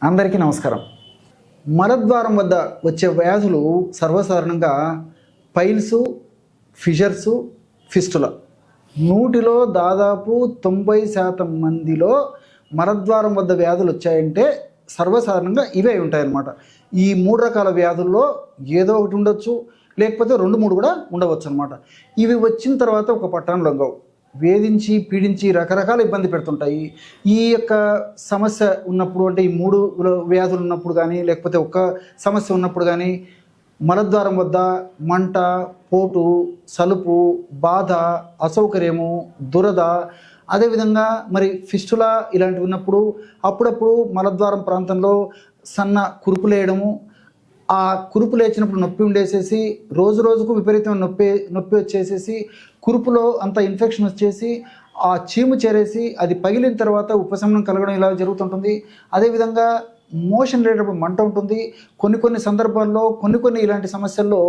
అందరికీ నమస్కారం. మలద్వారం వద్ద వచ్చే వ్యాధులు సర్వసాధారణంగా పైల్స్, ఫిషర్స్, ఫిస్టులా. నూటిలో దాదాపు 90% మందిలో మలద్వారం వద్ద వ్యాధులు వచ్చాయంటే సర్వసాధారణంగా ఇవే ఉంటాయన్నమాట. ఈ 3 రకాల వ్యాధుల్లో ఏదో ఒకటి ఉండొచ్చు, లేకపోతే 2-3 కూడా ఉండవచ్చు అనమాట. ఇవి వచ్చిన తర్వాత ఒక పట్టాను లొంగవు, వేధించి పీడించి రకరకాల ఇబ్బంది పెడుతుంటాయి. ఈ యొక్క సమస్య ఉన్నప్పుడు, అంటే ఈ 3 వ్యాధులు ఉన్నప్పుడు కానీ, లేకపోతే ఒక్క సమస్య ఉన్నప్పుడు కానీ మలద్వారం వద్ద మంట, పోటు, సలుపు, బాధ, అసౌకర్యము, దురద, అదేవిధంగా మరి ఫిస్టులా ఇలాంటివి ఉన్నప్పుడు అప్పుడప్పుడు మలద్వారం ప్రాంతంలో సన్న కురుపులేయడము, ఆ కురుపు లేచినప్పుడు నొప్పి ఉండేసేసి రోజు రోజుకు విపరీతమైన నొప్పి వచ్చేసేసి కురుపులో అంత ఇన్ఫెక్షన్ వచ్చేసి ఆ చీము చేరేసి అది పగిలిన తర్వాత ఉపశమనం కలగడం ఇలా జరుగుతుంటుంది. అదేవిధంగా మోషన్ వెళ్ళేటప్పుడు మంట ఉంటుంది. కొన్ని సందర్భాల్లో కొన్ని ఇలాంటి సమస్యల్లో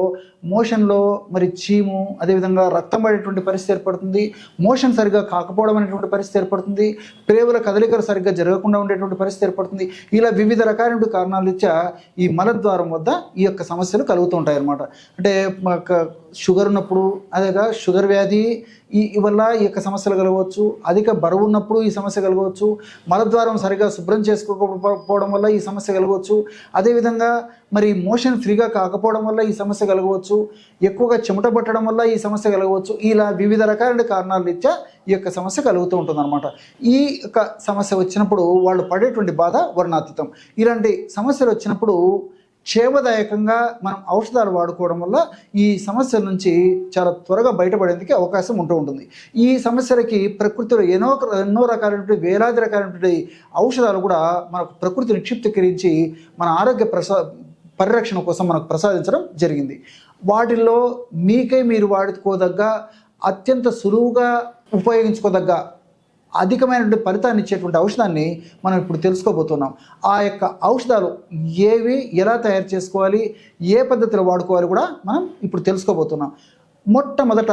మోషన్లో మరి చీము, అదేవిధంగా రక్తం పడేటువంటి పరిస్థితి ఏర్పడుతుంది. మోషన్ సరిగ్గా కాకపోవడం అనేటువంటి పరిస్థితి ఏర్పడుతుంది. ప్రేవుల కదలికలు సరిగ్గా జరగకుండా ఉండేటువంటి పరిస్థితి ఏర్పడుతుంది. ఇలా వివిధ రకాలైన కారణాల రీత్యా ఈ మలద్వారం వద్ద ఈ యొక్క సమస్యలు కలుగుతూ ఉంటాయి అన్నమాట. అంటే షుగర్ ఉన్నప్పుడు, అదేగా షుగర్ వ్యాధి ఈ వల్ల ఈ యొక్క సమస్యలు కలగవచ్చు. అధిక బరువు ఉన్నప్పుడు ఈ సమస్య కలగవచ్చు. మలద్వారం సరిగా శుభ్రం చేసుకోకపోవడం వల్ల ఈ సమస్య కలగవచ్చు. అదేవిధంగా మరి మోషన్ ఫ్రీగా కాకపోవడం వల్ల ఈ సమస్య కలగవచ్చు. ఎక్కువగా చెమట పట్టడం వల్ల ఈ సమస్య కలగవచ్చు. ఇలా వివిధ రకాలైన కారణాల రీత్యా ఈ యొక్క సమస్య కలుగుతూ ఉంటుందన్నమాట. ఈ యొక్క సమస్య వచ్చినప్పుడు వాళ్ళు పడేటువంటి బాధ వర్ణాతీతం. ఇలాంటి సమస్యలు వచ్చినప్పుడు క్షేమదాయకంగా మనం ఔషధాలు వాడుకోవడం వల్ల ఈ సమస్యల నుంచి చాలా త్వరగా బయటపడేందుకు అవకాశం ఉంటుంది. ఈ సమస్యలకి ప్రకృతిలో ఎన్నో రకాలైనటువంటి వేలాది రకాలైనటువంటి ఔషధాలు కూడా మనకు ప్రకృతి నిక్షిప్తీకరించి మన ఆరోగ్య పరిరక్షణ కోసం మనకు ప్రసాదించడం జరిగింది. వాటిల్లో మీకై మీరు వాడుకోదగ్గ, అత్యంత సులువుగా ఉపయోగించుకోదగ్గ, అధికమైనటువంటి ఫలితాన్ని ఇచ్చేటువంటి ఔషధాన్ని మనం ఇప్పుడు తెలుసుకోబోతున్నాం. ఆ యొక్క ఔషధాలు ఏవి, ఎలా తయారు చేసుకోవాలి, ఏ పద్ధతిలో వాడుకోవాలి కూడా మనం ఇప్పుడు తెలుసుకోబోతున్నాం. మొట్టమొదట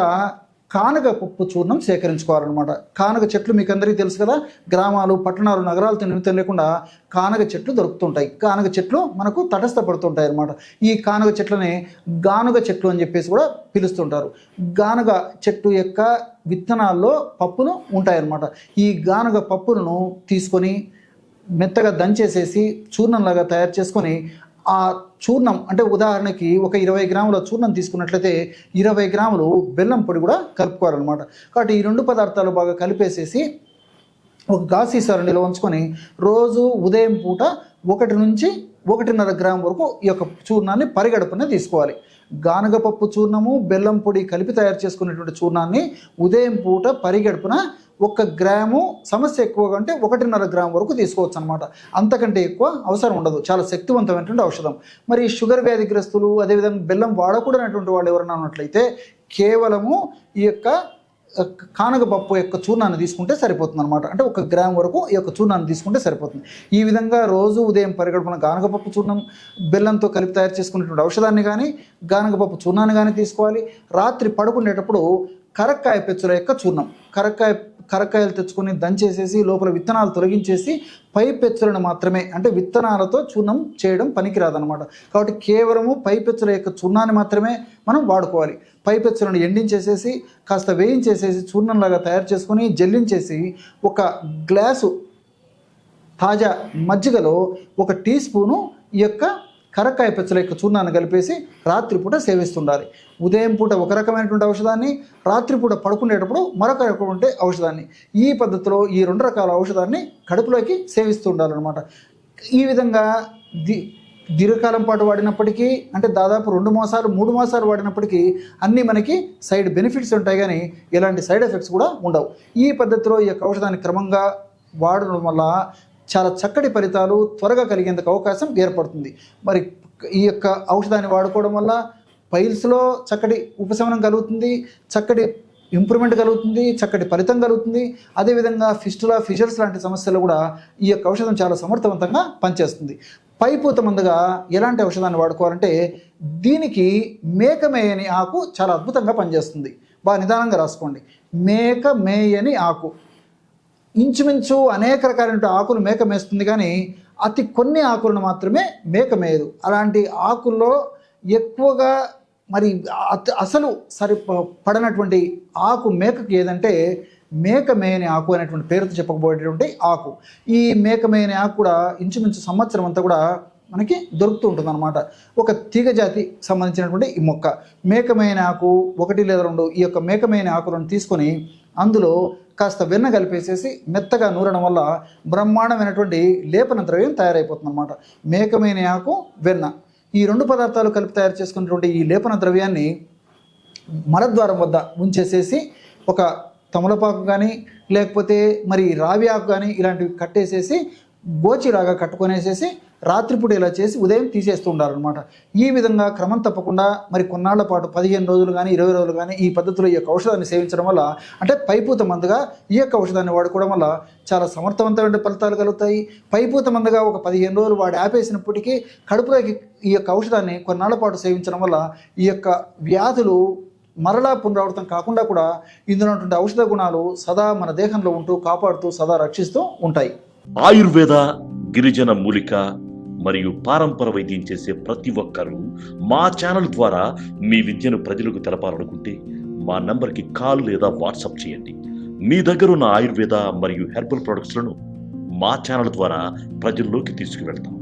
కానగ పప్పు చూర్ణం సేకరించుకోవాలన్నమాట. కానగ చెట్లు మీకు అందరికీ తెలుసు కదా. గ్రామాలు, పట్టణాలు, నగరాలతో నిమిత్తం లేకుండా కానగ చెట్లు దొరుకుతుంటాయి. కానగ చెట్లు మనకు తటస్థపడుతుంటాయి అన్నమాట. ఈ కానగ చెట్లని గానుగ చెట్లు అని చెప్పేసి కూడా పిలుస్తుంటారు. గానుగ చెట్టు యొక్క విత్తనాల్లో పప్పులు ఉంటాయన్నమాట. ఈ గానుగ పప్పులను తీసుకొని మెత్తగా దంచేసేసి చూర్ణంలాగా తయారు చేసుకొని, ఆ చూర్ణం అంటే ఉదాహరణకి ఒక 20 గ్రాముల చూర్ణం తీసుకున్నట్లయితే 20 గ్రాములు బెల్లం పొడి కూడా కలుపుకోవాలన్నమాట. కాబట్టి ఈ 2 పదార్థాలు బాగా కలిపేసేసి ఒక గాజు సీసాలో నిల్వ ఉంచుకొని రోజు ఉదయం పూట 1 నుంచి 1.5 గ్రాము వరకు ఈ యొక్క చూర్ణాన్ని పరిగడుపున తీసుకోవాలి. గానుగపప్పు చూర్ణము, బెల్లం పొడి కలిపి తయారు చేసుకునేటువంటి చూర్ణాన్ని ఉదయం పూట పరిగడుపున 1 గ్రాము, సమస్య ఎక్కువగా అంటే 1.5 గ్రాము వరకు తీసుకోవచ్చు అనమాట. అంతకంటే ఎక్కువ అవసరం ఉండదు. చాలా శక్తివంతమైనటువంటి ఔషధం. మరి షుగర్ వ్యాధిగ్రస్తులు, అదేవిధంగా బెల్లం వాడకూడనటువంటి వాళ్ళు ఎవరైనా ఉన్నట్లయితే కేవలము ఈ యొక్క కానగపప్పు యొక్క చూర్ణాన్ని తీసుకుంటే సరిపోతుంది అనమాట. అంటే 1 గ్రాము వరకు ఈ యొక్క చూర్ణాన్ని తీసుకుంటే సరిపోతుంది. ఈ విధంగా రోజు ఉదయం పరిగడుపున గానగపప్పు చూర్ణం, బెల్లంతో కలిపి తయారు చేసుకునేటువంటి ఔషధాన్ని కానీ, గానగపప్పు చూర్ణాన్ని కానీ తీసుకోవాలి. రాత్రి పడుకునేటప్పుడు కరక్కాయ పెచ్చుల యొక్క చూర్ణం, కరక్కాయలు తెచ్చుకొని దంచేసేసి లోపల విత్తనాలు తొలగించేసి పై పెచ్చులను మాత్రమే, అంటే విత్తనాలతో చూర్ణం చేయడం పనికిరాదనమాట. కాబట్టి కేవలము పై పెచ్చుల యొక్క చూర్ణాన్ని మాత్రమే మనం వాడుకోవాలి. పై పెచ్చులను ఎండించేసేసి కాస్త వేయించేసేసి చూర్ణంలాగా తయారు చేసుకొని జల్లించేసి 1 గ్లాసు తాజా మజ్జిగలో 1 టీ స్పూను ఈ యొక్క కరక్కాయ పెచ్చుల యొక్క చూర్ణాన్ని కలిపేసి రాత్రిపూట సేవిస్తుండాలి. ఉదయం పూట ఒక రకమైనటువంటి ఔషధాన్ని, రాత్రిపూట పడుకునేటప్పుడు మరొక రకమైన ఔషధాన్ని, ఈ పద్ధతిలో ఈ 2 రకాల ఔషధాన్ని కడుపులోకి సేవిస్తూ ఉండాలన్నమాట. ఈ విధంగా దీర్ఘకాలం పాటు వాడినప్పటికీ, అంటే దాదాపు 2 మాసాలు 3 మాసాలు వాడినప్పటికీ అన్నీ మనకి సైడ్ బెనిఫిట్స్ ఉంటాయి, కానీ ఎలాంటి సైడ్ ఎఫెక్ట్స్ కూడా ఉండవు. ఈ పద్ధతిలో ఈ యొక్క ఔషధాన్ని క్రమంగా వాడడం వల్ల చాలా చక్కటి ఫలితాలు త్వరగా కలిగేందుకు అవకాశం ఏర్పడుతుంది. మరి ఈ యొక్క ఔషధాన్ని వాడుకోవడం వల్ల పైల్స్లో చక్కటి ఉపశమనం కలుగుతుంది, చక్కటి ఇంప్రూవ్మెంట్ కలుగుతుంది, చక్కటి ఫలితం కలుగుతుంది. అదేవిధంగా ఫిస్టులా, ఫిషర్స్ లాంటి సమస్యలు కూడా ఈ యొక్క ఔషధం చాలా సమర్థవంతంగా పనిచేస్తుంది. పైపూత మందుగా ఎలాంటి ఔషధాన్ని వాడుకోవాలంటే దీనికి మేకమేయని ఆకు చాలా అద్భుతంగా పనిచేస్తుంది. బాగా నిదానంగా రాసుకోండి. మేకమేయని ఆకు ఇంచుమించు అనేక రకాలైన ఆకులు మేక మేస్తుంది, కానీ అతి కొన్ని ఆకులను మాత్రమే మేక మేయదు. అలాంటి ఆకుల్లో ఎక్కువగా మరి అసలు పడనటువంటి ఆకు మేకకి ఏదంటే మేక మేయని ఆకు అనేటువంటి పేరుతో చెప్పకపోయేటువంటి ఆకు. ఈ మేక మేయని ఆకు కూడా ఇంచుమించు సంవత్సరం అంతా కూడా మనకి దొరుకుతూ ఉంటుంది అనమాట. ఒక తీగ జాతి సంబంధించినటువంటి ఈ మొక్క మేకమైన ఆకు 1 లేదా 2 ఈ యొక్క మేకమైన ఆకులను తీసుకొని అందులో కాస్త వెన్న కలిపేసేసి మెత్తగా నూరడం వల్ల బ్రహ్మాండమైనటువంటి లేపన ద్రవ్యం తయారైపోతుంది అనమాట. మేకమైన ఆకు, వెన్న ఈ 2 పదార్థాలు కలిపి తయారు చేసుకున్నటువంటి ఈ లేపన ద్రవ్యాన్ని మలద్వారం వద్ద ఉంచేసేసి ఒక తమలపాకు కానీ లేకపోతే మరి రావి ఆకు కానీ ఇలాంటివి కట్టేసేసి గోచిలాగా కట్టుకొనేసేసి రాత్రిపూట ఇలా చేసి ఉదయం తీసేస్తూ ఉండాలన్నమాట. ఈ విధంగా క్రమం తప్పకుండా మరి కొన్నాళ్ల పాటు 15 రోజులు కానీ 20 రోజులు కానీ ఈ పద్ధతిలో ఈ యొక్క ఔషధాన్ని సేవించడం వల్ల, అంటే పైపూత మందుగా ఈ యొక్క ఔషధాన్ని వాడుకోవడం వల్ల చాలా సమర్థవంతమైన ఫలితాలు కలుగుతాయి. పైపూత మందుగా ఒక 15 రోజులు వాడి ఆపేసినప్పటికీ కడుపులోకి ఈ యొక్క ఔషధాన్ని కొన్నాళ్ల పాటు సేవించడం వల్ల ఈ యొక్క వ్యాధులు మరలా పునరావృతం కాకుండా కూడా ఇందులో ఉన్నటువంటి ఔషధ గుణాలు సదా మన దేహంలో ఉంటూ కాపాడుతూ సదా రక్షిస్తూ ఉంటాయి. ఆయుర్వేద, గిరిజన మూలిక మరియు పారంపర వైద్యం చేసే ప్రతి ఒక్కరూ మా ఛానల్ ద్వారా మీ విద్యను ప్రజలకు తెలపాలనుకుంటే మా నంబర్కి కాల్ లేదా వాట్సాప్ చేయండి. మీ దగ్గర ఉన్న ఆయుర్వేద మరియు హెర్బల్ ప్రొడక్ట్స్లను మా ఛానల్ ద్వారా ప్రజల్లోకి తీసుకువెళ్తాం.